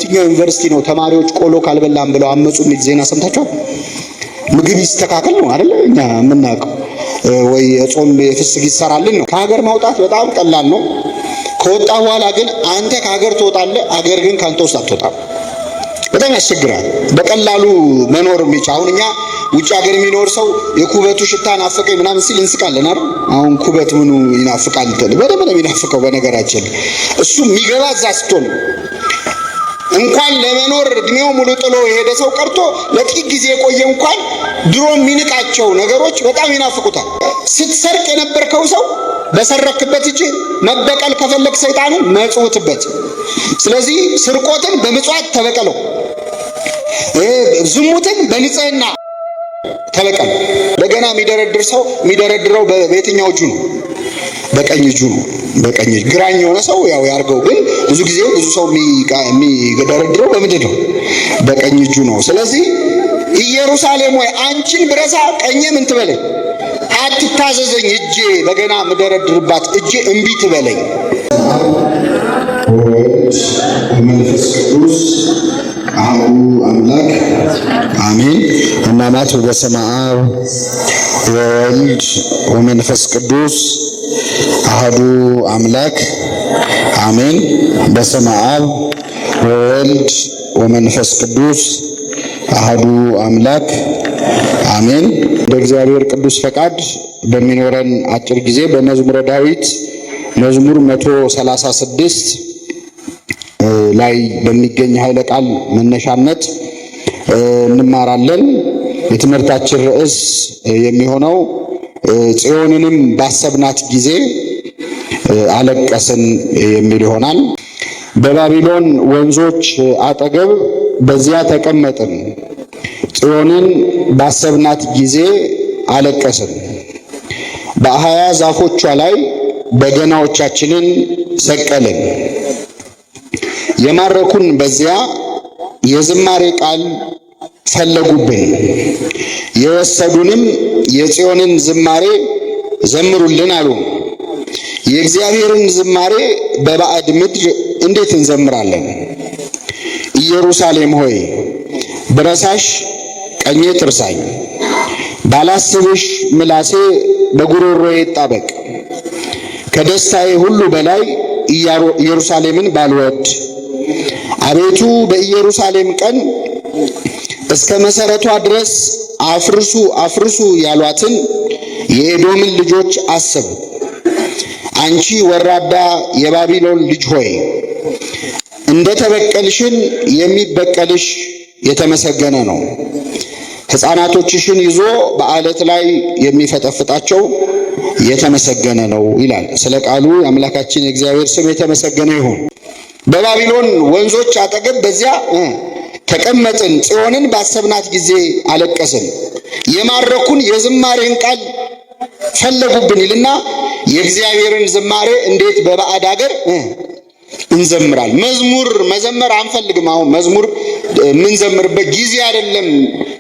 የትኛው ዩኒቨርሲቲ ነው ተማሪዎች ቆሎ ካልበላም ብለው አመጹ የሚል ዜና ሰምታችኋል? ምግብ ይስተካከል ነው አይደል? እኛ የምናውቀው ወይ የጾም የፍስግ ይሰራልን ነው። ከሀገር ማውጣት በጣም ቀላል ነው። ከወጣ በኋላ ግን አንተ ከሀገር ትወጣለህ፣ አገር ግን ካንተ ውስጥ አትወጣም። በጣም ያስቸግራል። በቀላሉ መኖር የሚቻል አሁን እኛ ውጭ ሀገር የሚኖር ሰው የኩበቱ ሽታ ናፈቀኝ ምናምን ሲል እንስቃለን አይደል? አሁን ኩበት ምኑ ይናፍቃል? በደንብ ነው የሚናፍቀው። በነገራችን እሱ የሚገባ እዛ ስትሆን እንኳን ለመኖር እድሜው ሙሉ ጥሎ የሄደ ሰው ቀርቶ ለጥቂት ጊዜ የቆየ እንኳን ድሮ የሚንቃቸው ነገሮች በጣም ይናፍቁታል። ስትሰርቅ የነበርከው ሰው በሰረክበት እጅ መበቀል ከፈለክ ሰይጣንን መጽውትበት። ስለዚህ ስርቆትን በምጽዋት ተበቀለው፣ ዝሙትን በንጽህና ተበቀል። እንደገና የሚደረድር ሰው የሚደረድረው በየትኛው እጁ ነው? በቀኝ እጁ ነው። በቀኝ እጁ። ግራኝ የሆነ ሰው ያው ያርገው፣ ግን ብዙ ጊዜ ብዙ ሰው የሚደረድረው በምንድን ነው? በቀኝ እጁ ነው። ስለዚህ ኢየሩሳሌም ወይ አንቺን ብረሳ ቀኜ ምን ትበለኝ? አትታዘዘኝ። እጄ በገና ምደረድርባት እጄ እምቢ ትበለኝ። ወልድ ወመንፈስ ቅዱስ አሐዱ አምላክ አሜን። እናማት በስመ አብ ወወልድ ወመንፈስ ቅዱስ አሐዱ አምላክ አሜን። በስመ አብ ወወልድ ወመንፈስ ቅዱስ አሐዱ አምላክ አሜን። እንደ እግዚአብሔር ቅዱስ ፈቃድ በሚኖረን አጭር ጊዜ በመዝሙረ ዳዊት መዝሙር 136 ላይ በሚገኝ ኃይለ ቃል መነሻነት እንማራለን። የትምህርታችን ርዕስ የሚሆነው ጽዮንንም ባሰብናት ጊዜ አለቀስን የሚል ይሆናል። በባቢሎን ወንዞች አጠገብ በዚያ ተቀመጥን፣ ጽዮንን ባሰብናት ጊዜ አለቀስን። በአህያ ዛፎቿ ላይ በገናዎቻችንን ሰቀልን። የማረኩን በዚያ የዝማሬ ቃል ፈለጉብን። የወሰዱንም የጽዮንን ዝማሬ ዘምሩልን አሉ። የእግዚአብሔርን ዝማሬ በባዕድ ምድር እንዴት እንዘምራለን? ኢየሩሳሌም ሆይ ብረሳሽ ቀኜ ትርሳኝ፣ ባላስብሽ ምላሴ በጉሮሮዬ ይጣበቅ። ከደስታዬ ሁሉ በላይ ኢየሩሳሌምን ባልወድ። አቤቱ በኢየሩሳሌም ቀን እስከ መሰረቷ ድረስ አፍርሱ አፍርሱ ያሏትን የኤዶምን ልጆች አስብ። አንቺ ወራዳ የባቢሎን ልጅ ሆይ እንደ ተበቀልሽን የሚበቀልሽ የተመሰገነ ነው። ሕፃናቶችሽን ይዞ በዓለት ላይ የሚፈጠፍጣቸው የተመሰገነ ነው ይላል። ስለ ቃሉ የአምላካችን የእግዚአብሔር ስም የተመሰገነ ይሁን። በባቢሎን ወንዞች አጠገብ በዚያ ተቀመጥን፣ ጽዮንን ባሰብናት ጊዜ አለቀስን። የማረኩን የዝማሬን ቃል ፈለጉብን ይልና የእግዚአብሔርን ዝማሬ እንዴት በባዕድ ሀገር እንዘምራል? መዝሙር መዘመር አንፈልግም። አሁን መዝሙር የምንዘምርበት ጊዜ አይደለም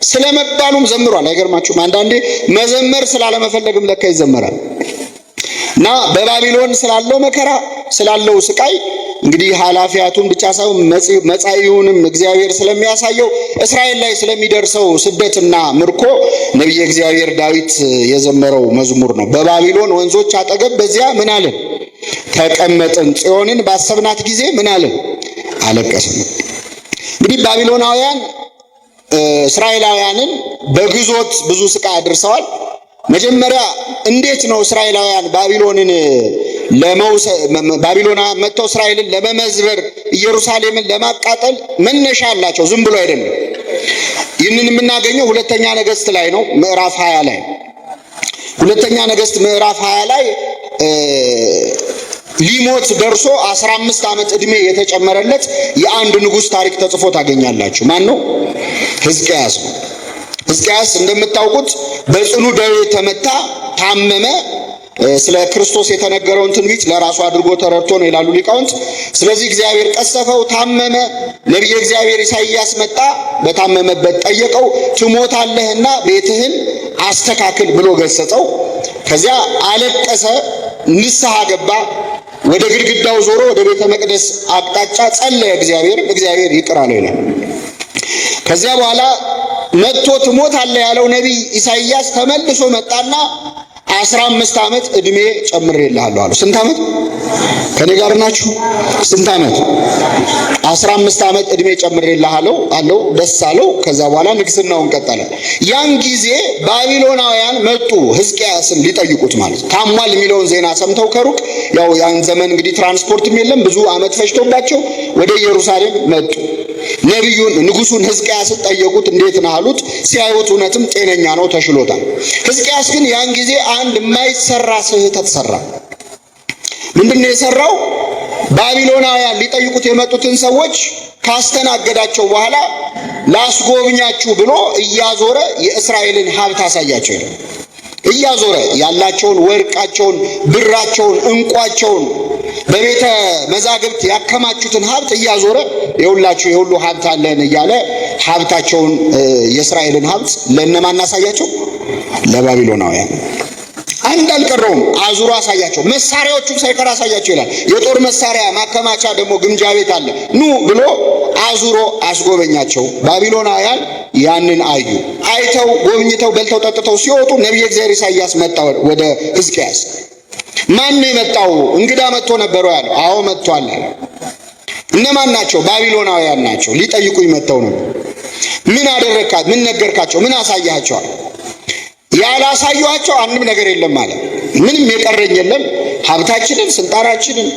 ስለመባሉም ዘምሯል። አይገርማችሁም? አንዳንዴ መዘመር ስላለመፈለግም ለካ ይዘመራል። እና በባቢሎን ስላለው መከራ ስላለው ስቃይ እንግዲህ ኃላፊያቱን ብቻ ሳይሆን መጻኢውንም እግዚአብሔር ስለሚያሳየው እስራኤል ላይ ስለሚደርሰው ስደትና ምርኮ ነቢየ እግዚአብሔር ዳዊት የዘመረው መዝሙር ነው። በባቢሎን ወንዞች አጠገብ በዚያ ምን አለን? ተቀመጥን፣ ጽዮንን ባሰብናት ጊዜ ምን አለን? አለቀስን። እንግዲህ ባቢሎናውያን እስራኤላውያንን በግዞት ብዙ ስቃይ አድርሰዋል። መጀመሪያ እንዴት ነው እስራኤላውያን ባቢሎናውያን መጥተው እስራኤልን ለመመዝበር ኢየሩሳሌምን ለማቃጠል መነሻ አላቸው። ዝም ብሎ አይደለም። ይህንን የምናገኘው ሁለተኛ ነገሥት ላይ ነው፣ ምዕራፍ 20 ላይ። ሁለተኛ ነገሥት ምዕራፍ 20 ላይ ሊሞት ደርሶ 15 ዓመት ዕድሜ የተጨመረለት የአንድ ንጉሥ ታሪክ ተጽፎ ታገኛላችሁ። ማን ነው? ሕዝቅያስ ነው። ሕዝቅያስ እንደምታውቁት በጽኑ ደዌ ተመታ፣ ታመመ። ስለ ክርስቶስ የተነገረውን ትንቢት ለራሱ አድርጎ ተረድቶ ነው ይላሉ ሊቃውንት። ስለዚህ እግዚአብሔር ቀሰፈው፣ ታመመ። ነቢየ እግዚአብሔር ኢሳይያስ መጣ፣ በታመመበት ጠየቀው። ትሞታለህና ቤትህን አስተካክል ብሎ ገሰጸው። ከዚያ አለቀሰ፣ ንስሐ ገባ። ወደ ግድግዳው ዞሮ ወደ ቤተ መቅደስ አቅጣጫ ጸለየ። እግዚአብሔር ይቅር አለው ይላል። ከዚያ በኋላ መጥቶ ትሞታለህ ያለው ነቢይ ኢሳይያስ ተመልሶ መጣና 15 ዓመት እድሜ ጨምሬልሃለሁ አለው። ስንት ዓመት? ከኔ ጋር ናችሁ? ስንት ዓመት? 15 ዓመት እድሜ ጨምሬልሃለሁ አለው። ደስ አለው። ከዛ በኋላ ንግስናውን ቀጠለ። ያን ጊዜ ባቢሎናውያን መጡ ሕዝቅያስን ሊጠይቁት ማለት ታሟል የሚለውን ዜና ሰምተው ከሩቅ ያው ያን ዘመን እንግዲህ ትራንስፖርትም የለም ብዙ ዓመት ፈጅቶባቸው ወደ ኢየሩሳሌም መጡ። ነቢዩን ንጉሱን ሕዝቅያስን ጠየቁት። እንዴት ነህ አሉት። ሲያዩት እውነትም ጤነኛ ነው፣ ተሽሎታል። ሕዝቅያስ ግን ያን ጊዜ አንድ የማይሰራ ስህተት ሰራ። ምንድነው የሰራው? ባቢሎናውያን ሊጠይቁት የመጡትን ሰዎች ካስተናገዳቸው በኋላ ላስጎብኛችሁ ብሎ እያዞረ የእስራኤልን ሀብት አሳያቸው ይላል። እያዞረ ያላቸውን ወርቃቸውን፣ ብራቸውን፣ እንቋቸውን በቤተ መዛግብት ያከማቹትን ሀብት እያዞረ የሁላችሁ የሁሉ ሀብት አለን እያለ ሀብታቸውን የእስራኤልን ሀብት ለእነማን አሳያቸው? ለባቢሎናውያን። አንድ አልቀረውም፣ አዙሮ አሳያቸው። መሳሪያዎቹን ሳይቀር አሳያቸው ይላል። የጦር መሳሪያ ማከማቻ ደግሞ ግምጃ ቤት አለ፣ ኑ ብሎ አዙሮ አስጎበኛቸው። ባቢሎናውያን ያንን አዩ። አይተው ጎብኝተው በልተው ጠጥተው ሲወጡ ነቢየ እግዚአብሔር ኢሳይያስ መጣ ወደ ሕዝቅያስ። ማን ነው የመጣው? እንግዳ መጥቶ ነበር ያለው። አዎ መጥቷል አለ። እነማን ናቸው? ባቢሎናውያን ናቸው። ሊጠይቁኝ መጥተው ነው። ምን አደረካት? ምን ነገርካቸው? ምን አሳያቸዋል? ያላሳዩአቸው አንድም ነገር የለም አለ። ምንም የቀረኝ የለም። ሀብታችንን፣ ስልጣናችንን፣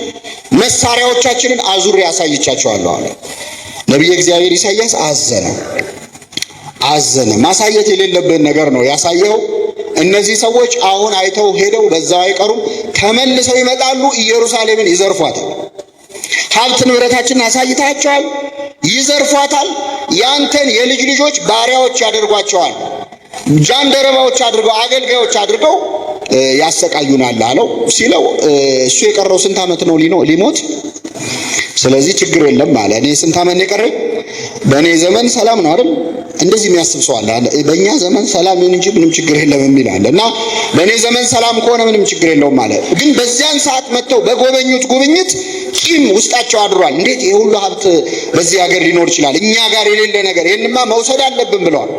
መሳሪያዎቻችንን አዙሬ ያሳይቻቸዋለሁ አለ። ነቢየ እግዚአብሔር ኢሳይያስ አዘነ። ማሳየት የሌለብን ነገር ነው ያሳየው። እነዚህ ሰዎች አሁን አይተው ሄደው በዛው አይቀሩም፣ ተመልሰው ይመጣሉ፣ ኢየሩሳሌምን ይዘርፏታል። ሀብት ንብረታችንን አሳይታቸዋል፣ ይዘርፏታል። ያንተን የልጅ ልጆች ባሪያዎች ያደርጓቸዋል፣ ጃንደረባዎች አድርገው አገልጋዮች አድርገው ያሰቃዩናል አለው። ሲለው እሱ የቀረው ስንት ዓመት ነው ሊሞት? ስለዚህ ችግር የለም አለ። እኔ ስንት ዓመት ነው የቀረኝ? በእኔ ዘመን ሰላም ነው አይደል? እንደዚህ የሚያስብ ሰው አለ። በእኛ ዘመን ሰላም ይሁን እንጂ ምንም ችግር የለም የሚል አለ። እና በእኔ ዘመን ሰላም ከሆነ ምንም ችግር የለውም አለ። ግን በዚያን ሰዓት መጥተው በጎበኙት ጉብኝት ቂም ውስጣቸው አድሯል። እንዴት ይሄ ሁሉ ሀብት በዚህ ሀገር ሊኖር ይችላል? እኛ ጋር የሌለ ነገር ይሄንማ መውሰድ አለብን ብለዋል።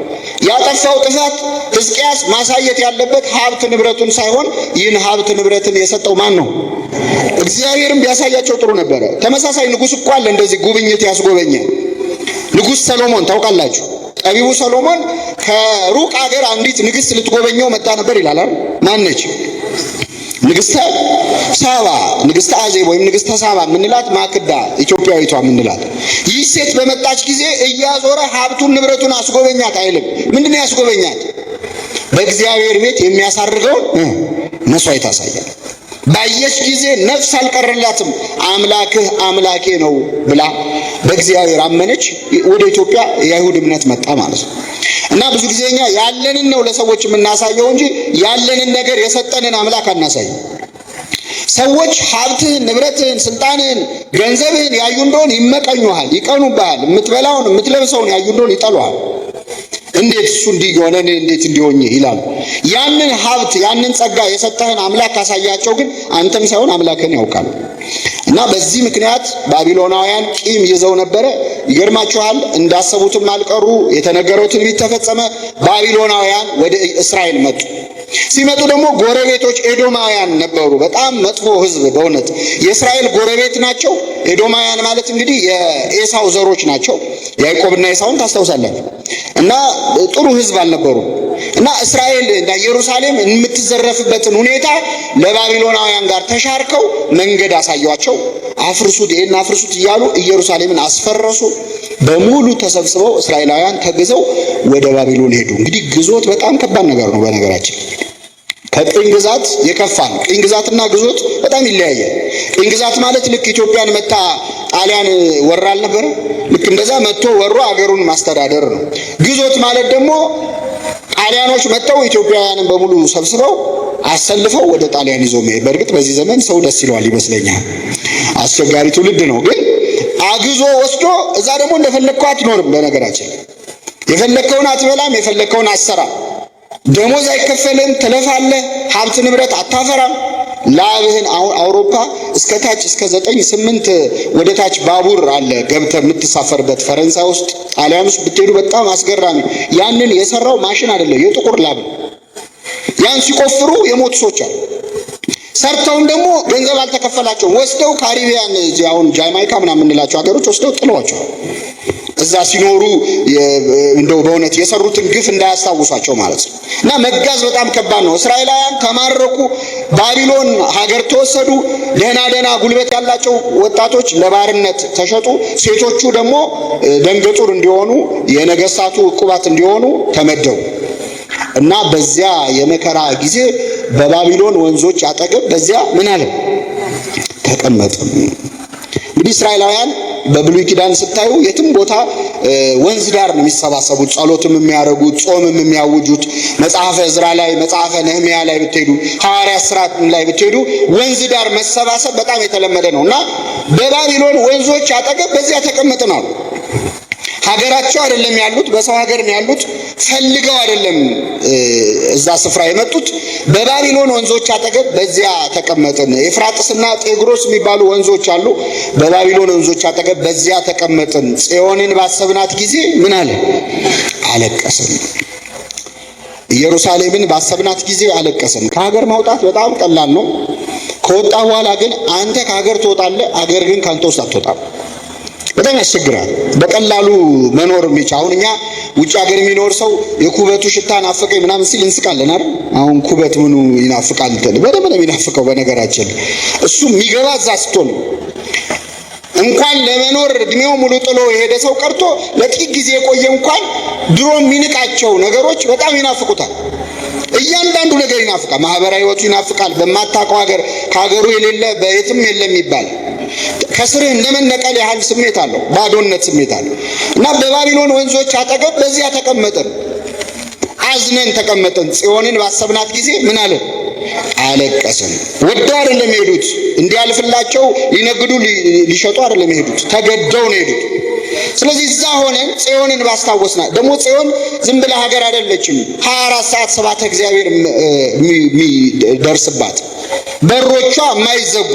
ያጠፋው ጥፋት ሕዝቅያስ ማሳየት ያለበት ሀብት ንብረቱን ሳይሆን ይህን ሀብት ንብረትን የሰጠው ማን ነው? እግዚአብሔርም ቢያሳያቸው ጥሩ ነበረ። ተመሳሳይ ንጉሥ እኮ አለ እንደዚህ ጉብኝት ያስጎበኘ ንጉሥ ሰሎሞን ታውቃላችሁ። ጠቢቡ ሰሎሞን ከሩቅ ሀገር አንዲት ንግሥት ልትጎበኘው መጣ ነበር ይላል አይደል? ማን ነች? ንግሥተ ሳባ፣ ንግሥተ አዜብ ወይም ንግሥተ ሳባ የምንላት ማክዳ ኢትዮጵያዊቷ የምንላት ይህ ሴት በመጣች ጊዜ እያዞረ ሀብቱን ንብረቱን አስጎበኛት አይልም። ምንድነው ያስጎበኛት? በእግዚአብሔር ቤት የሚያሳርገውን መስዋዕት ያሳያል። ባየች ጊዜ ነፍስ አልቀረላትም። አምላክህ አምላኬ ነው ብላ በእግዚአብሔር አመነች። ወደ ኢትዮጵያ የአይሁድ እምነት መጣ ማለት ነው። እና ብዙ ጊዜ እኛ ያለንን ነው ለሰዎች የምናሳየው እንጂ ያለንን ነገር የሰጠንን አምላክ አናሳይም። ሰዎች ሀብትህን፣ ንብረትህን፣ ስልጣንህን፣ ገንዘብህን ያዩ እንደሆን ይመቀኙሃል፣ ይቀኑብሃል። የምትበላውን የምትለብሰውን ያዩ እንደሆን ይጠሉሃል። እንዴት እሱ እንዲሆነ እንዴት እንዲሆኝ ይላሉ። ያንን ሀብት ያንን ጸጋ የሰጠህን አምላክ ካሳያቸው ግን አንተም ሳይሆን አምላክን ያውቃሉ። እና በዚህ ምክንያት ባቢሎናውያን ቂም ይዘው ነበረ። ይገርማችኋል፣ እንዳሰቡትም አልቀሩ። የተነገረው ትንቢት ተፈጸመ። ባቢሎናውያን ወደ እስራኤል መጡ። ሲመጡ ደግሞ ጎረቤቶች ኤዶማውያን ነበሩ። በጣም መጥፎ ሕዝብ በእውነት የእስራኤል ጎረቤት ናቸው። ኤዶማውያን ማለት እንግዲህ የኤሳው ዘሮች ናቸው። ያዕቆብና ኤሳውን ታስታውሳላችሁ። እና ጥሩ ሕዝብ አልነበሩም። እና እስራኤል እና ኢየሩሳሌም የምትዘረፍበትን ሁኔታ ለባቢሎናውያን ጋር ተሻርከው መንገድ አሳያቸው። አፍርሱት፣ ይሄን አፍርሱት እያሉ ኢየሩሳሌምን አስፈረሱ። በሙሉ ተሰብስበው እስራኤላውያን ተግዘው ወደ ባቢሎን ሄዱ። እንግዲህ ግዞት በጣም ከባድ ነገር ነው። በነገራችን ከቅኝ ግዛት የከፋ ነው። ቅኝ ግዛትና ግዞት በጣም ይለያያል። ቅኝ ግዛት ማለት ልክ ኢትዮጵያን መታ ጣሊያን ወራል ነበር። ልክ እንደዛ መጥቶ ወሮ አገሩን ማስተዳደር ነው። ግዞት ማለት ደግሞ ጣሊያኖች መጥተው ኢትዮጵያውያንን በሙሉ ሰብስበው አሰልፈው ወደ ጣሊያን ይዞ መሄድ። በእርግጥ በዚህ ዘመን ሰው ደስ ይለዋል ይመስለኛል። አስቸጋሪ ትውልድ ነው። ግን አግዞ ወስዶ እዛ ደግሞ እንደፈለግከው አትኖርም። በነገራችን የፈለግከውን አትበላም፣ የፈለግከውን አትሰራም፣ ደሞዝ አይከፈልም፣ ትለፋለህ፣ ሀብት ንብረት አታፈራም። ላብህን አውሮፓ እስከ ታች እስከ 9 8 ወደ ታች ባቡር አለ ገብተህ የምትሳፈርበት ፈረንሳይ ውስጥ ጣሊያን ውስጥ ብትሄዱ በጣም አስገራሚ ያንን የሰራው ማሽን አይደለም የጥቁር ላብ ያን ሲቆፍሩ የሞቱ ሰዎች አሉ ሰርተውም ደግሞ ገንዘብ አልተከፈላቸውም ወስደው ካሪቢያን አሁን ጃማይካ ምናምን እንላቸው ሀገሮች ወስደው ጥለዋቸው እዛ ሲኖሩ እንደው በእውነት የሰሩትን ግፍ እንዳያስታውሳቸው ማለት ነው እና መጋዝ በጣም ከባድ ነው እስራኤላውያን ተማረኩ ባቢሎን ሀገር ተወሰዱ ደህና ጉልበት ያላቸው ወጣቶች ለባርነት ተሸጡ ሴቶቹ ደግሞ ደንገጡር እንዲሆኑ የነገስታቱ ዕቁባት እንዲሆኑ ተመደቡ እና በዚያ የመከራ ጊዜ በባቢሎን ወንዞች አጠገብ በዚያ ምን አለ ተቀመጠ እንግዲህ እስራኤላውያን በብሉይ ኪዳን ስታዩ የትም ቦታ ወንዝ ዳር ነው የሚሰባሰቡት ጸሎትም የሚያደርጉት ጾምም የሚያውጁት መጽሐፈ ዕዝራ ላይ መጽሐፈ ነህምያ ላይ ብትሄዱ ሐዋርያት ሥራ ላይ ብትሄዱ ወንዝ ዳር መሰባሰብ በጣም የተለመደ ነውና በባቢሎን ወንዞች አጠገብ በዚያ ተቀመጥን አሉ ሀገራቸው አይደለም ያሉት በሰው ሀገር ነው ያሉት ፈልገው አይደለም እዛ ስፍራ የመጡት በባቢሎን ወንዞች አጠገብ በዚያ ተቀመጥን ኤፍራጥስና ጤግሮስ የሚባሉ ወንዞች አሉ በባቢሎን ወንዞች አጠገብ በዚያ ተቀመጥን ጽዮንን ባሰብናት ጊዜ ምን አለ አለቀስን ኢየሩሳሌምን ባሰብናት ጊዜ አለቀስን ከሀገር መውጣት በጣም ቀላል ነው ከወጣ በኋላ ግን አንተ ከሀገር ትወጣለህ ሀገር ግን ካንተ ውስጥ አትወጣም በጣም ያስቸግራል በቀላሉ መኖር የሚቻውን እኛ ውጭ ሀገር የሚኖር ሰው የኩበቱ ሽታ ናፈቀኝ ምናምን ሲል እንስቃለን አይደል አሁን ኩበት ምኑ ይናፍቃል በደንብ ነው የሚናፍቀው በነገራችን እሱ የሚገባ እዛ ስትሆን እንኳን ለመኖር እድሜው ሙሉ ጥሎ የሄደ ሰው ቀርቶ ለጥቂት ጊዜ የቆየ እንኳን ድሮ የሚንቃቸው ነገሮች በጣም ይናፍቁታል እያንዳንዱ ነገር ይናፍቃል ማህበራዊ ህይወቱ ይናፍቃል በማታውቀው ሀገር ከሀገሩ የሌለ በየትም የለም ይባል ከስርህ እንደመነቀል ያህል ስሜት አለው ባዶነት ስሜት አለው እና በባቢሎን ወንዞች አጠገብ በዚያ ተቀመጥን አዝነን ተቀመጥን ጽዮንን ባሰብናት ጊዜ ምን አለ አለቀስን ወደው አይደለም ሄዱት እንዲያልፍላቸው ሊነግዱ ሊሸጡ አይደለም ሄዱት ተገደው ነው ሄዱት ስለዚህ እዛ ሆነን ጽዮንን ባስታወስና ደግሞ ጽዮን ዝም ብላ ሀገር አይደለችም 24 ሰዓት ሰባተ እግዚአብሔር የሚደርስባት በሮቿ የማይዘጉ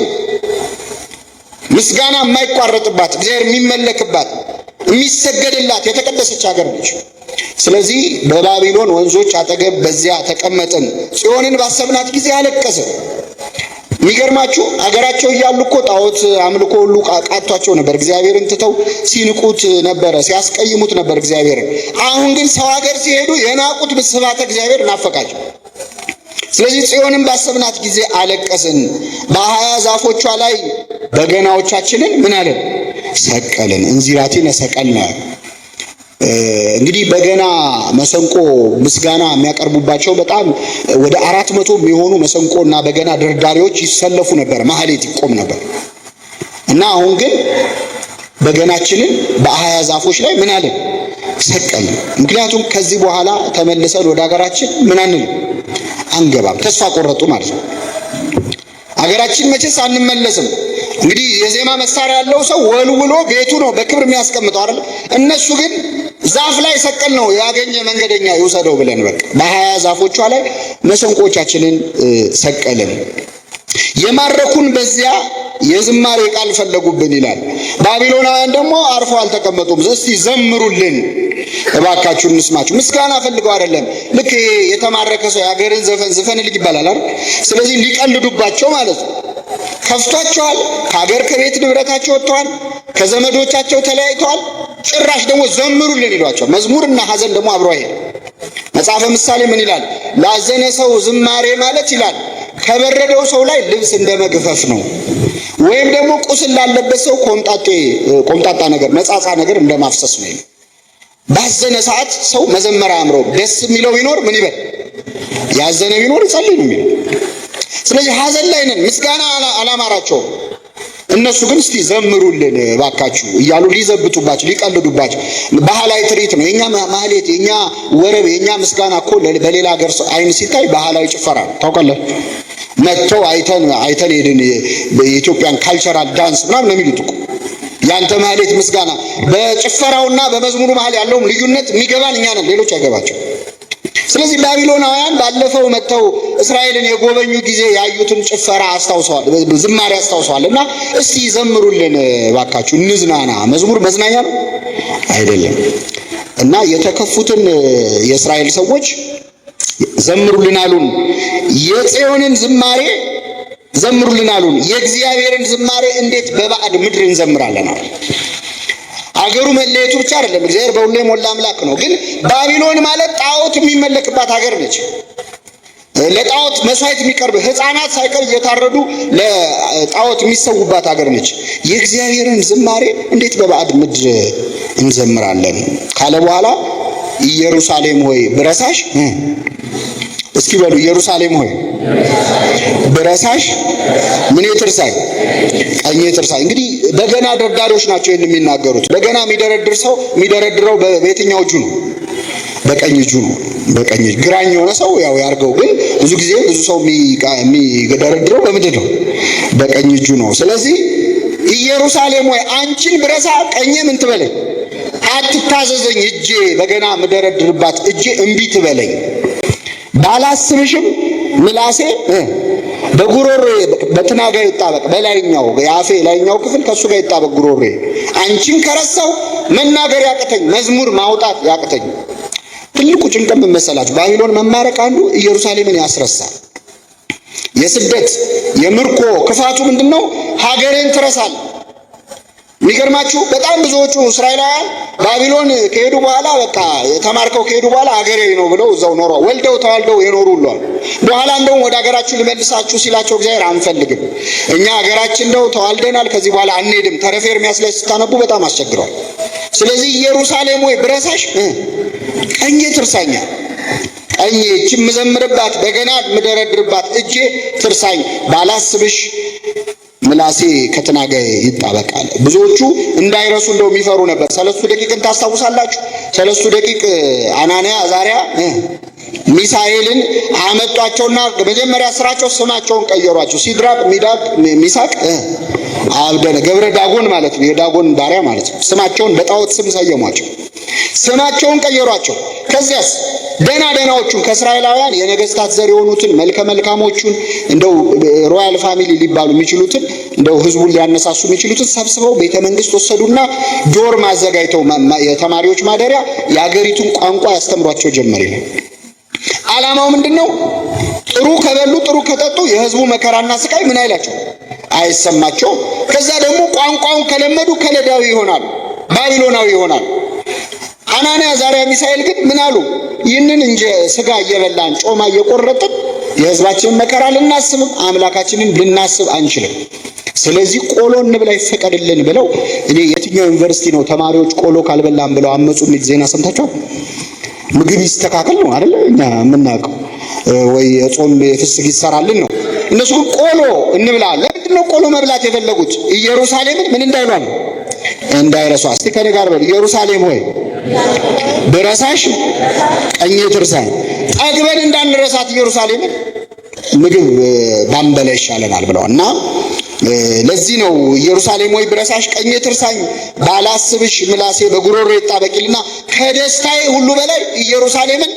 ምስጋና የማይቋረጥባት እግዚአብሔር የሚመለክባት የሚሰገድላት የተቀደሰች ሀገር ነች ስለዚህ በባቢሎን ወንዞች አጠገብ በዚያ ተቀመጥን ጽዮንን ባሰብናት ጊዜ አለቀስን የሚገርማችሁ ሀገራቸው እያሉ እኮ ጣዖት አምልኮ ሁሉ ቃቷቸው ነበር እግዚአብሔርን ትተው ሲንቁት ነበር ሲያስቀይሙት ነበር እግዚአብሔርን አሁን ግን ሰው ሀገር ሲሄዱ የናቁት ስብሐተ እግዚአብሔር ናፈቃቸው ስለዚህ ጽዮንን ባሰብናት ጊዜ አለቀስን በ20 ዛፎቿ ላይ በገናዎቻችንን ምን አለን ሰቀልን እንዚራቲነ ሰቀልና እንግዲህ በገና መሰንቆ ምስጋና የሚያቀርቡባቸው በጣም ወደ 400 የሚሆኑ መሰንቆና በገና ደርዳሪዎች ይሰለፉ ነበር ማህሌት ይቆም ነበር እና አሁን ግን በገናችንን በ20 ዛፎች ላይ ምን አለን ሰቀልን ምክንያቱም ከዚህ በኋላ ተመልሰን ወደ ሀገራችን ምን አንል አንገባም ተስፋ ቆረጡ ማለት ነው ሀገራችን መቼስ አንመለስም እንግዲህ የዜማ መሳሪያ ያለው ሰው ወልውሎ ቤቱ ነው በክብር የሚያስቀምጠው አይደል እነሱ ግን ዛፍ ላይ ሰቀል ነው ያገኘ መንገደኛ ይወሰደው ብለን በቃ በ20 ዛፎቿ ላይ መሰንቆቻችንን ሰቀልን የማረኩን በዚያ የዝማሬ ቃል ፈለጉብን ይላል ባቢሎናውያን ደግሞ አርፈው አልተቀመጡም እስቲ ዘምሩልን እባካችሁ እንስማችሁ ምስጋና ፈልገው አይደለም ልክ የተማረከ ሰው ያገርን ዘፈን ዝፈንልኝ ይባላል አይደል ስለዚህ ሊቀልዱባቸው ማለት ነው ከፍቷቸዋል ከሀገር ከቤት ንብረታቸው ወጥተዋል ከዘመዶቻቸው ተለያይተዋል ጭራሽ ደግሞ ዘምሩልን ይሏቸው መዝሙርና ሐዘን ደግሞ አብሮ አይሄድ መጽሐፈ ምሳሌ ምን ይላል ላዘነ ሰው ዝማሬ ማለት ይላል ከበረደው ሰው ላይ ልብስ እንደመግፈፍ ነው ወይም ደግሞ ቁስል ላለበት ሰው ቆምጣጣ ነገር መጻጻ ነገር እንደማፍሰስ ነው ባዘነ ሰዓት ሰው መዘመር አምሮ ደስ የሚለው ቢኖር ምን ይበል ያዘነ ቢኖር ይጸልይ ነው የሚለው ስለዚህ ሐዘን ላይ ነን ምስጋና አላማራቸው እነሱ ግን እስቲ ዘምሩልን ባካችሁ እያሉ ሊዘብቱባቸው ሊቀልዱባቸው ባህላዊ ትርኢት ነው የኛ ማህሌት የኛ ወረብ የኛ ምስጋና እኮ በሌላ ሀገር አይን ሲታይ ባህላዊ ጭፈራ ነው ታውቃላችሁ መጥተው አይተን ሄድን በኢትዮጵያን ካልቸራል ዳንስ ምናምን ነው የሚሉት እኮ ያንተ ማህሌት ምስጋና በጭፈራውና በመዝሙሩ መሃል ያለው ልዩነት የሚገባን እኛ ነን ሌሎች አይገባቸው ስለዚህ ባቢሎናውያን ባለፈው መተው እስራኤልን የጎበኙ ጊዜ ያዩትን ጭፈራ አስታውሰዋል፣ ዝማሬ አስታውሰዋል። እና እስቲ ዘምሩልን ባካችሁ እንዝናና። መዝሙር መዝናኛ ነው አይደለም። እና የተከፉትን የእስራኤል ሰዎች ዘምሩልን አሉን። የጽዮንን ዝማሬ ዘምሩልን አሉን። የእግዚአብሔርን ዝማሬ እንዴት በባዕድ ምድር እንዘምራለን? አገሩ መለየቱ ብቻ አይደለም፣ እግዚአብሔር በሁሉ የሞላ አምላክ ነው። ግን ባቢሎን ማለት ጣዖት የሚመለክባት ሀገር ነች። ለጣዖት መስዋዕት የሚቀርብ ሕፃናት ሳይቀር እየታረዱ ለጣዖት የሚሰውባት ሀገር ነች። የእግዚአብሔርን ዝማሬ እንዴት በባዕድ ምድር እንዘምራለን ካለ በኋላ ኢየሩሳሌም ሆይ ብረሳሽ፣ እስኪ በሉ ኢየሩሳሌም ሆይ ብረሳሽ ምን ትርሳኝ? ቀኜ ትርሳኝ። እንግዲህ በገና ደርዳሪዎች ናቸው ይህን የሚናገሩት። በገና የሚደረድር ሰው የሚደረድረው በየትኛው እጁ ነው? በቀኝ እጁ ነው። በቀኝ እጁ። ግራኝ የሆነ ሰው ያው ያርገው፣ ግን ብዙ ጊዜ ብዙ ሰው የሚደረድረው በምንድን ነው? በቀኝ እጁ ነው። ስለዚህ ኢየሩሳሌም ሆይ አንቺን ብረሳ ቀኜ ምን ትበለኝ? አትታዘዘኝ። እጄ በገና ምደረድርባት እጄ እምቢ ትበለኝ። ባላስብሽም ምላሴ በጉሮሬ በትናጋ ይጣበቅ። በላይኛው የአፌ ላይኛው ክፍል ከሱ ጋር ይጣበቅ ጉሮሬ። አንቺን ከረሳው መናገር ያቅተኝ፣ መዝሙር ማውጣት ያቅተኝ። ትልቁ ጭንቀት ምን መሰላችሁ? ባቢሎን መማረክ አንዱ ኢየሩሳሌምን ያስረሳል። የስደት የምርኮ ክፋቱ ምንድነው? ሀገሬን ትረሳል። የሚገርማችሁ በጣም ብዙዎቹ እስራኤላውያን ባቢሎን ከሄዱ በኋላ በቃ ተማርከው ከሄዱ በኋላ ሀገሬ ነው ብለው እዛው ኖረው ወልደው ተዋልደው የኖሩ ሁሉ አሉ። በኋላ እንደውም ወደ ሀገራችሁ ልመልሳችሁ ሲላቸው እግዚአብሔር አንፈልግም፣ እኛ ሀገራችን እንደው ተዋልደናል፣ ከዚህ በኋላ አንሄድም። ተረፈ ኤርምያስ ላይ ስታነቡ በጣም አስቸግረዋል። ስለዚህ ኢየሩሳሌም ሆይ ብረሳሽ ቀኜ ትርሳኛ፣ ቀኜ እጅ የምዘምርባት በገና የምደረድርባት እጄ ትርሳኝ። ባላስብሽ ምላሴ ከትናጋዬ ይጣበቃል። ብዙዎቹ እንዳይረሱ እንደው የሚፈሩ ነበር። ሰለስቱ ደቂቅን ታስታውሳላችሁ? ሰለስቱ ደቂቅ አናንያ፣ አዛርያ፣ ሚሳኤልን አመጧቸውና መጀመሪያ ስራቸው ስማቸውን ቀየሯቸው። ሲድራቅ፣ ሚዳቅ፣ ሚሳቅ፣ አብደነ ገብረ ዳጎን ማለት ነው። የዳጎን ባሪያ ማለት ነው። ስማቸውን በጣዖት ስም ሰየሟቸው። ስማቸውን ቀየሯቸው። ከዚያስ ደናዎቹን ከእስራኤላውያን የነገስታት ዘር የሆኑትን መልከ መልካሞቹን እንደው ሮያል ፋሚሊ ሊባሉ የሚችሉትን እንደው ህዝቡን ሊያነሳሱ የሚችሉትን ሰብስበው ቤተ መንግስት ወሰዱና ዶርም አዘጋጅተው የተማሪዎች ማደሪያ የአገሪቱን ቋንቋ ያስተምሯቸው ጀመር ይላል። ዓላማው ምንድነው? ጥሩ ከበሉ ጥሩ ከጠጡ የህዝቡ መከራና ስቃይ ምን አይላቸው አይሰማቸው። ከዛ ደግሞ ቋንቋውን ከለመዱ ከለዳዊ ይሆናሉ፣ ባቢሎናዊ ይሆናሉ። አናንያ፣ አዛርያ፣ ሚሳኤል ግን ምን አሉ? ይህንን እንጂ ስጋ እየበላን ጮማ እየቆረጥን የህዝባችንን መከራ ልናስብ አምላካችንን ልናስብ አንችልም። ስለዚህ ቆሎ እንብላ ይፈቀድልን ብለው እኔ የትኛው ዩኒቨርሲቲ ነው ተማሪዎች ቆሎ ካልበላን ብለው አመጹ የሚል ዜና ሰምታችኋል? ምግብ ይስተካከል ነው አይደል? እኛ የምናውቀው ወይ የጾም የፍስግ ይሰራልን ነው። እነሱ ግን ቆሎ እንብላ። ለምንድን ነው ቆሎ መብላት የፈለጉት? ኢየሩሳሌምን ምን እንዳይሏል እንዳይረሷ። እስቲ ከኔ ጋር በሉ ኢየሩሳሌም ሆይ ብረሳሽ ቀኜ ትርሳኝ። ጠግበን እንዳንረሳት ኢየሩሳሌምን ምግብ ባንበላ ይሻለናል ብለዋል። እና ለዚህ ነው ኢየሩሳሌም ሆይ ብረሳሽ ቀኜ ትርሳኝ፣ ባላስብሽ ምላሴ በጉሮሮ ይጣበቂልና ከደስታዬ ሁሉ በላይ ኢየሩሳሌምን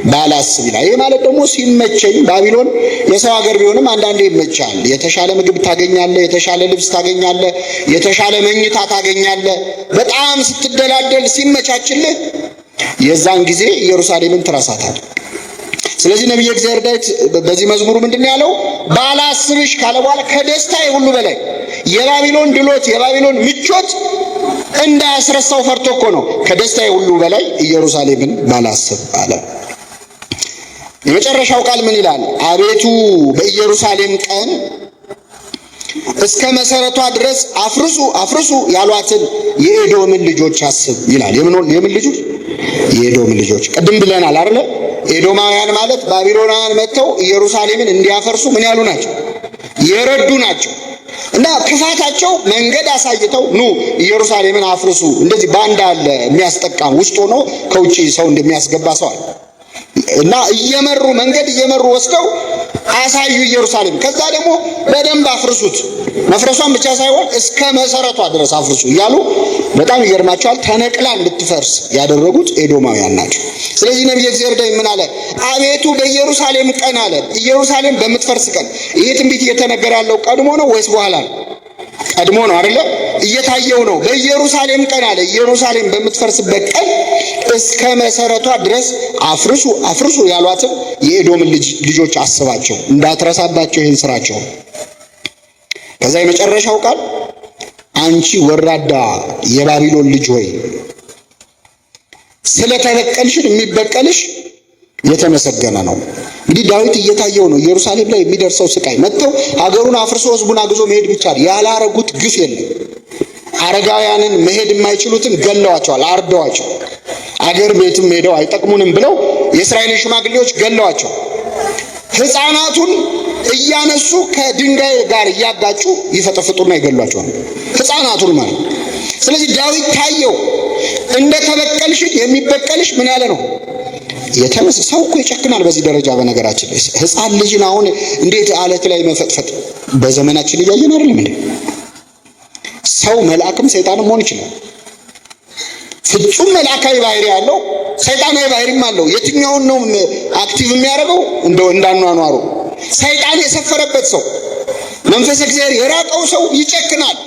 ባላስብ ይላል። ይህ ማለት ደግሞ ሲመቸኝ፣ ባቢሎን የሰው ሀገር ቢሆንም አንዳንዴ ይመቻል። የተሻለ ምግብ ታገኛለህ፣ የተሻለ ልብስ ታገኛለህ፣ የተሻለ መኝታ ታገኛለህ። በጣም ስትደላደል ሲመቻችልህ የዛን ጊዜ ኢየሩሳሌምን ትረሳታለህ። ስለዚህ ነቢየ እግዚአብሔር ዳዊት በዚህ መዝሙሩ ምንድን ነው ያለው? ባላስብሽ ካለ በኋላ ከደስታዬ ሁሉ በላይ የባቢሎን ድሎት የባቢሎን ምቾት እንዳያስረሳው ፈርቶ እኮ ነው ከደስታዬ ሁሉ በላይ ኢየሩሳሌምን ባላስብ አለ። የመጨረሻው ቃል ምን ይላል? አቤቱ በኢየሩሳሌም ቀን እስከ መሰረቷ ድረስ አፍርሱ አፍርሱ ያሏትን የኤዶምን ልጆች አስብ ይላል። የምን ልጆች? የኤዶም ልጆች። ቅድም ብለናል አይደል? ኤዶማውያን ማለት ባቢሎናውያን መጥተው ኢየሩሳሌምን እንዲያፈርሱ ምን ያሉ ናቸው? የረዱ ናቸው። እና ክፋታቸው መንገድ አሳይተው ኑ ኢየሩሳሌምን አፍርሱ። እንደዚህ ባንዳ አለ የሚያስጠቃም ውስጥ ሆኖ ከውጪ ሰው እንደሚያስገባ ሰው አለ። እና እየመሩ መንገድ እየመሩ ወስደው አሳዩ ኢየሩሳሌም። ከዛ ደግሞ በደንብ አፍርሱት፣ መፍረሷን ብቻ ሳይሆን እስከ መሰረቷ ድረስ አፍርሱ እያሉ በጣም ይገርማቸዋል። ተነቅላ እንድትፈርስ ያደረጉት ኤዶማውያን ናቸው። ስለዚህ ነቢየ እግዚአብሔር ዳዊት ምን አለ? አቤቱ በኢየሩሳሌም ቀን አለ። ኢየሩሳሌም በምትፈርስ ቀን። ይሄ ትንቢት እየተነገረ ያለው ቀድሞ ነው ወይስ በኋላ ነው? ቀድሞ ነው አይደለ? እየታየው ነው። በኢየሩሳሌም ቀን አለ። ኢየሩሳሌም በምትፈርስበት ቀን እስከ መሰረቷ ድረስ አፍርሱ አፍርሱ ያሏትን የኤዶምን ልጆች አስባቸው፣ እንዳትረሳባቸው ይህን ስራቸው። ከዛ የመጨረሻው ቃል አንቺ ወራዳ የባቢሎን ልጅ ሆይ ስለተበቀልሽን የሚበቀልሽ የተመሰገነ ነው። እንግዲህ ዳዊት እየታየው ነው ኢየሩሳሌም ላይ የሚደርሰው ስቃይ። መጥተው ሀገሩን አፍርሶ ህዝቡን አግዞ መሄድ ብቻ ያላረጉት ግፍ የለም። አረጋውያንን መሄድ የማይችሉትን ገለዋቸዋል፣ አርደዋቸው። አገር ቤትም ሄደው አይጠቅሙንም ብለው የእስራኤል ሽማግሌዎች ገለዋቸው። ህፃናቱን እያነሱ ከድንጋይ ጋር እያጋጩ ይፈጠፍጡና ይገሏቸዋል፣ ህፃናቱን ማለት። ስለዚህ ዳዊት ታየው እንደተበቀልሽን የሚበቀልሽ ምን ያለ ነው? ሰው እኮ ይጨክናል በዚህ ደረጃ። በነገራችን ላይ ህፃን ልጅን አሁን እንዴት አለት ላይ መፈጥፈጥ በዘመናችን እያየን አይደለም እንዴ? ሰው መልአክም ሰይጣንም መሆን ይችላል። ፍጹም መልአካዊ ባህሪ ያለው ሰይጣናዊ ባህሪም አለው። የትኛውን ነው አክቲቭ የሚያደርገው? እንዳኗኗሩ ሰይጣን የሰፈረበት ሰው፣ መንፈስ እግዚአብሔር የራቀው ሰው ይጨክናል።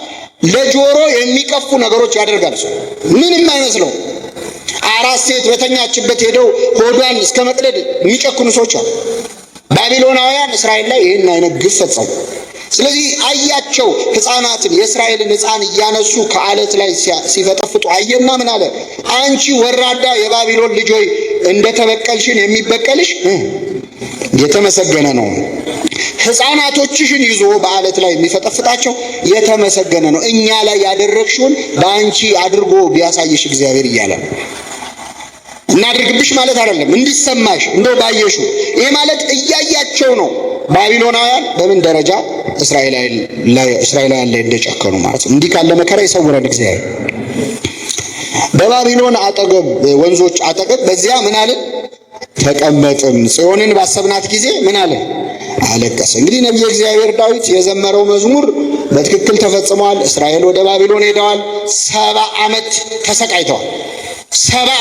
ለጆሮ የሚቀፉ ነገሮች ያደርጋል። ሰው ምንም አይመስለው። አራት ሴት በተኛችበት ሄደው ሆዷን እስከ መቅደድ የሚጨክኑ ሰዎች አሉ። ባቢሎናውያን እስራኤል ላይ ይህን አይነት ግፍ ፈጸሙ። ስለዚህ አያቸው ህፃናትን፣ የእስራኤልን ህፃን እያነሱ ከአለት ላይ ሲፈጠፍጡ አየና ምን አለ? አንቺ ወራዳ የባቢሎን ልጅ ሆይ እንደተበቀልሽን የሚበቀልሽ የተመሰገነ ነው። ህፃናቶችሽን ይዞ በአለት ላይ የሚፈጠፍጣቸው የተመሰገነ ነው። እኛ ላይ ያደረግሽውን በአንቺ አድርጎ ቢያሳይሽ እግዚአብሔር እያለ ነው። እናድርግብሽ ማለት አይደለም፣ እንዲሰማሽ እንደው ባየሹ። ይሄ ማለት እያያቸው ነው ባቢሎናውያን በምን ደረጃ እስራኤላውያን ላይ እንደጨከኑ ማለት ነው። እንዲህ ካለ መከራ ይሰውረን እግዚአብሔር። በባቢሎን አጠገብ ወንዞች አጠገብ በዚያ ምን አለ? ተቀመጥን። ጽዮንን ባሰብናት ጊዜ ምን አለ? አለቀሰ። እንግዲህ ነቢየ እግዚአብሔር ዳዊት የዘመረው መዝሙር በትክክል ተፈጽሟል። እስራኤል ወደ ባቢሎን ሄደዋል። 70 ዓመት ተሰቃይተዋል። 70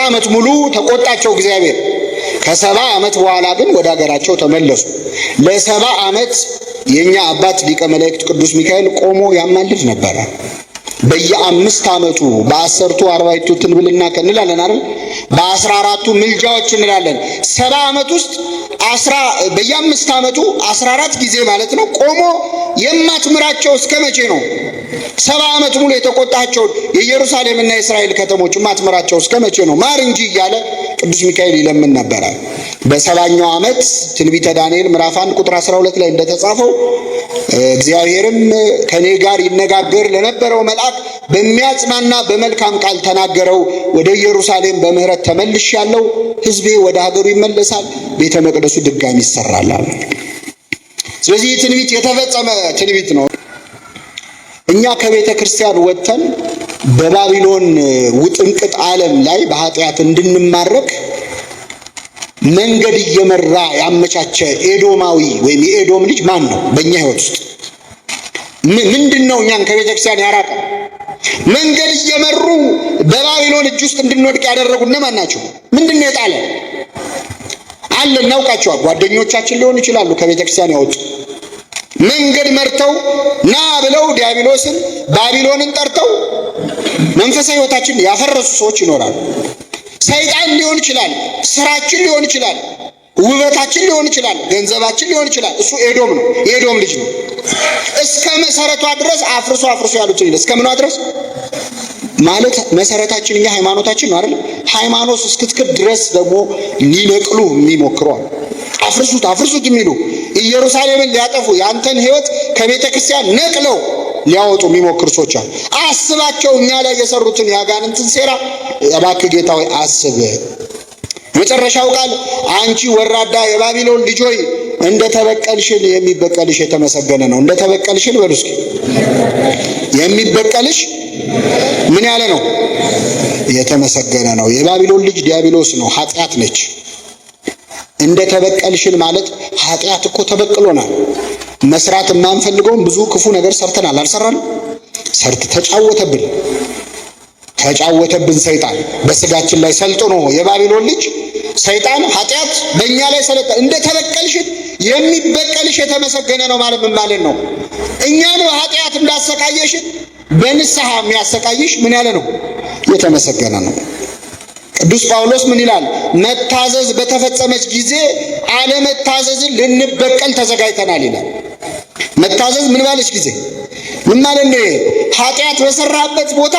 ዓመት ሙሉ ተቆጣቸው እግዚአብሔር። ከ70 ዓመት በኋላ ግን ወደ ሀገራቸው ተመለሱ። ለ70 ዓመት የኛ አባት ሊቀ መላእክት ቅዱስ ሚካኤል ቆሞ ያማልድ ነበረ። በየ5 ዓመቱ በ10ቱ 40ቱ ትንብልና እንላለን አይደል? በ14ቱ ምልጃዎች እንላለን። 70 ዓመት ውስጥ በየ5 ዓመቱ 14 ጊዜ ማለት ነው ቆሞ የማትምራቸው እስከ መቼ ነው? 70 ዓመት ሙሉ የተቆጣቸውን የኢየሩሳሌምና የእስራኤል ከተሞች የማትምራቸው እስከ መቼ ነው? ማር እንጂ እያለ ቅዱስ ሚካኤል ይለምን ነበረ። በ70ኛው ዓመት ትንቢተ ዳንኤል ምዕራፍ 1 ቁጥር 12 ላይ እንደተጻፈው እግዚአብሔርም ከኔ ጋር ይነጋገር ለነበረው መልአክ በሚያጽናና በመልካም ቃል ተናገረው። ወደ ኢየሩሳሌም በምህረት ተመልሻለሁ፣ ሕዝቤ ወደ ሀገሩ ይመለሳል፣ ቤተ መቅደሱ ድጋሚ ይሰራል። ስለዚህ ትንቢት የተፈጸመ ትንቢት ነው። እኛ ከቤተ ክርስቲያን ወጥተን በባቢሎን ውጥንቅጥ ዓለም ላይ በኃጢአት እንድንማረክ መንገድ እየመራ ያመቻቸ ኤዶማዊ ወይም የኤዶም ልጅ ማን ነው? በእኛ ህይወት ውስጥ ምንድነው እኛን ከቤተ ክርስቲያን ያራቀ? መንገድ እየመሩ በባቢሎን እጅ ውስጥ እንድንወድቅ ያደረጉ እነማን ናቸው? ምንድነው የጣለ አለ? እናውቃቸዋል። ጓደኞቻችን ሊሆኑ ይችላሉ ከቤተ ክርስቲያን ያወጡ። መንገድ መርተው ና ብለው ዲያብሎስን ባቢሎንን ጠርተው መንፈሳዊ ህይወታችን ያፈረሱ ሰዎች ይኖራሉ። ሰይጣን ሊሆን ይችላል፣ ስራችን ሊሆን ይችላል፣ ውበታችን ሊሆን ይችላል፣ ገንዘባችን ሊሆን ይችላል። እሱ ኤዶም ነው፣ የኤዶም ልጅ ነው። እስከ መሰረቷ ድረስ አፍርሶ ያሉትን ይል እስከ ምኗ ድረስ ማለት መሰረታችን እኛ ሃይማኖታችን ነው አይደል? ሃይማኖት እስክትክድ ድረስ ደግሞ ሊነቅሉ የሚሞክሯል። አፍርሱት የሚሉ ኢየሩሳሌምን ሊያጠፉ ያንተን ህይወት ከቤተ ክርስቲያን ነቅለው ሊያወጡ የሚሞክሩ ሰዎች አሉ። አስባቸው፣ እኛ ላይ የሰሩትን ያጋንንትን ሴራ እባክህ ጌታ ሆይ አስብ። መጨረሻው ቃል አንቺ ወራዳ የባቢሎን ልጅ ሆይ እንደተበቀልሽን የሚበቀልሽ የተመሰገነ ነው። እንደተበቀልሽን በሉ እስኪ። የሚበቀልሽ ምን ያለ ነው? የተመሰገነ ነው። የባቢሎን ልጅ ዲያብሎስ ነው፣ ኃጢአት ነች። እንደ ተበቀልሽን ማለት ኃጢአት እኮ ተበቅሎናል። መስራት የማንፈልገውን ብዙ ክፉ ነገር ሰርተናል። አልሰራን? ተጫወተብን ሰይጣን በስጋችን ላይ ሰልጥኖ። የባቢሎን ልጅ ሰይጣን ኃጢአት በእኛ ላይ ሰለጠነ። እንደ ተበቀልሽን የሚበቀልሽ የተመሰገነ ነው ማለት ምን ማለት ነው? እኛን በኃጢአት እንዳሰቃየሽን በንስሐ የሚያሰቃይሽ ምን ያለ ነው? የተመሰገነ ነው። ቅዱስ ጳውሎስ ምን ይላል? መታዘዝ በተፈጸመች ጊዜ አለመታዘዝን ልንበቀል ተዘጋጅተናል ይላል። መታዘዝ ምን ባለች ጊዜ ምን ማለት ነው? ኃጢአት በሰራበት ቦታ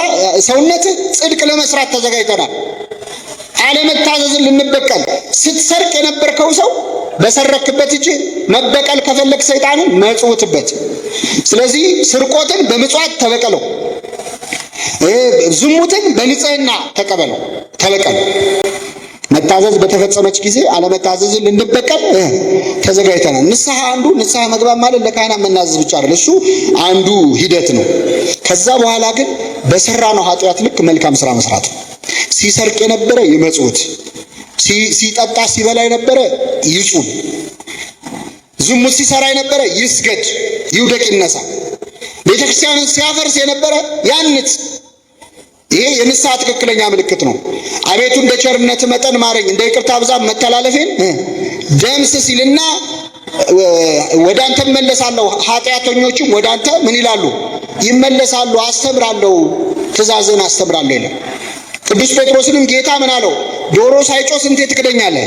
ሰውነት ጽድቅ ለመስራት ተዘጋጅተናል። አለመታዘዝን ልንበቀል። ስትሰርቅ የነበርከው ሰው በሰረክበት እጅ መበቀል ከፈለክ ሰይጣንን መጽውትበት። ስለዚህ ስርቆትን በምጽዋት ተበቀለው፣ ዝሙትን በንጽህና ተበቀል። መታዘዝ በተፈጸመች ጊዜ አለመታዘዝን ልንበቀል ተዘጋጅተናል። ንስሐ መግባት ማለት ለካህናት መናዘዝ ብቻ አይደል፣ እሱ አንዱ ሂደት ነው። ከዛ በኋላ ግን በሰራነው ኃጢአት ልክ መልካም ስራ መስራት። ሲሰርቅ የነበረ ይመጽውት፣ ሲጠጣ ሲበላ የነበረ ይጹም፣ ዝሙት ሲሰራ የነበረ ይስገድ፣ ይውደቅ፣ ይነሳ። ቤተክርስቲያንን ሲያፈርስ የነበረ ያንጽ። ይሄ የንስሐ ትክክለኛ ምልክት ነው። አቤቱ እንደ ቸርነት መጠን ማረኝ፣ እንደ ይቅርታ ብዛት መተላለፌን ደምስስ ሲልና ወደ አንተ እመለሳለሁ፣ ኃጢአተኞችም ወደ አንተ ምን ይላሉ? ይመለሳሉ። አስተምራለሁ፣ ትእዛዝን አስተምራለሁ ይላል። ቅዱስ ጴጥሮስንም ጌታ ምን አለው? ዶሮ ሳይጮህ ስንቴ ትክደኛለህ?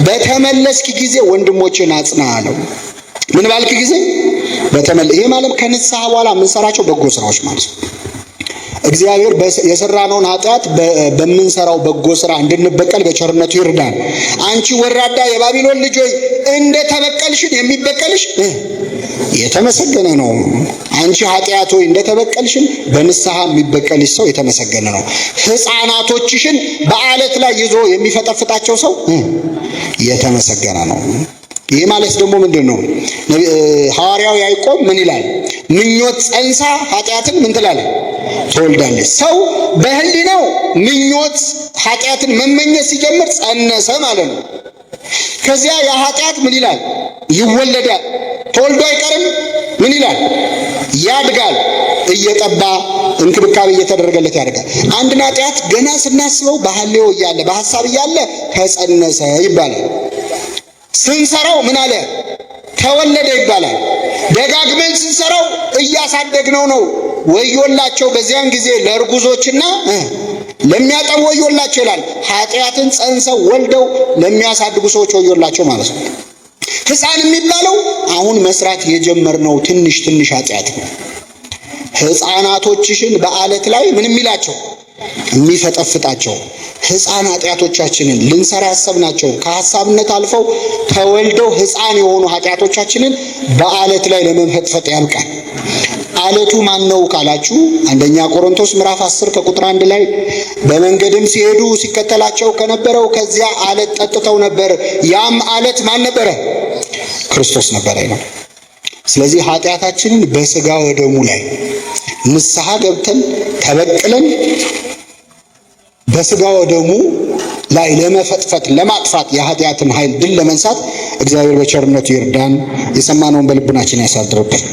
በተመለስክ ጊዜ ወንድሞችን አጽና አለው። ምን ባልክ ጊዜ? ይሄ ማለት ከንስሐ በኋላ የምንሰራቸው በጎ ስራዎች ማለት ነው። እግዚአብሔር የሰራነውን ኃጢአት በምንሰራው በጎ ስራ እንድንበቀል በቸርነቱ ይርዳን። አንቺ ወራዳ የባቢሎን ልጅ ሆይ እንደ ተበቀልሽን የሚበቀልሽ የተመሰገነ ነው። አንቺ ኃጢአት ሆይ እንደ ተበቀልሽን በንስሐ የሚበቀልሽ ሰው የተመሰገነ ነው። ሕፃናቶችሽን በአለት ላይ ይዞ የሚፈጠፍጣቸው ሰው የተመሰገነ ነው። ይህ ማለት ደግሞ ምንድን ነው? ሐዋርያው ያዕቆብ ምን ይላል? ምኞት ጸንሳ ኃጢአትን ምን ትላለች? ትወልዳለች። ሰው በህሊናው ምኞት ኃጢአትን መመኘት ሲጀምር ጸነሰ ማለት ነው። ከዚያ የኃጢአት ምን ይላል? ይወለዳል። ተወልዶ አይቀርም። ምን ይላል? ያድጋል። እየጠባ እንክብካቤ እየተደረገለት ያድጋል። አንድን ኃጢአት ገና ስናስበው በሐሌው እያለ በሐሳብ እያለ ተጸነሰ ይባላል። ስንሰራው ምን አለ? ተወለደ ይባላል። ደጋግመን ስንሰራው እያሳደግነው ነው። ወዮላቸው በዚያን ጊዜ ለእርጉዞችና ለሚያጠቡ ወዮላቸው ይላል። ኃጢአትን ጸንሰው ወልደው ለሚያሳድጉ ሰዎች ወዮላቸው ማለት ነው። ሕፃን የሚባለው አሁን መስራት የጀመርነው ትንሽ ኃጢአት ነው። ሕፃናቶችሽን በአለት ላይ ምን የሚላቸው? የሚፈጠፍጣቸው ሕፃን ኃጢአቶቻችንን ልንሰራ ያሰብናቸው ከሐሳብነት አልፈው ተወልደው ሕፃን የሆኑ ኃጢአቶቻችንን በአለት ላይ ለመፈጥፈጥ ያብቃል። አለቱ ማን ነው ካላችሁ አንደኛ ቆሮንቶስ ምዕራፍ 10 ከቁጥር 1 ላይ በመንገድም ሲሄዱ ሲከተላቸው ከነበረው ከዚያ አለት ጠጥተው ነበር። ያም አለት ማን ነበረ? ክርስቶስ ነበረ ነው። ስለዚህ ኃጢአታችንን በስጋ ወደሙ ላይ ንስሐ ገብተን ተበቅለን በስጋ ወደሙ ላይ ለመፈጥፈት ለማጥፋት የኃጢአትን ኃይል ድል ለመንሳት እግዚአብሔር በቸርነቱ ይርዳን። የሰማነውን በልቡናችን ያሳድርብን።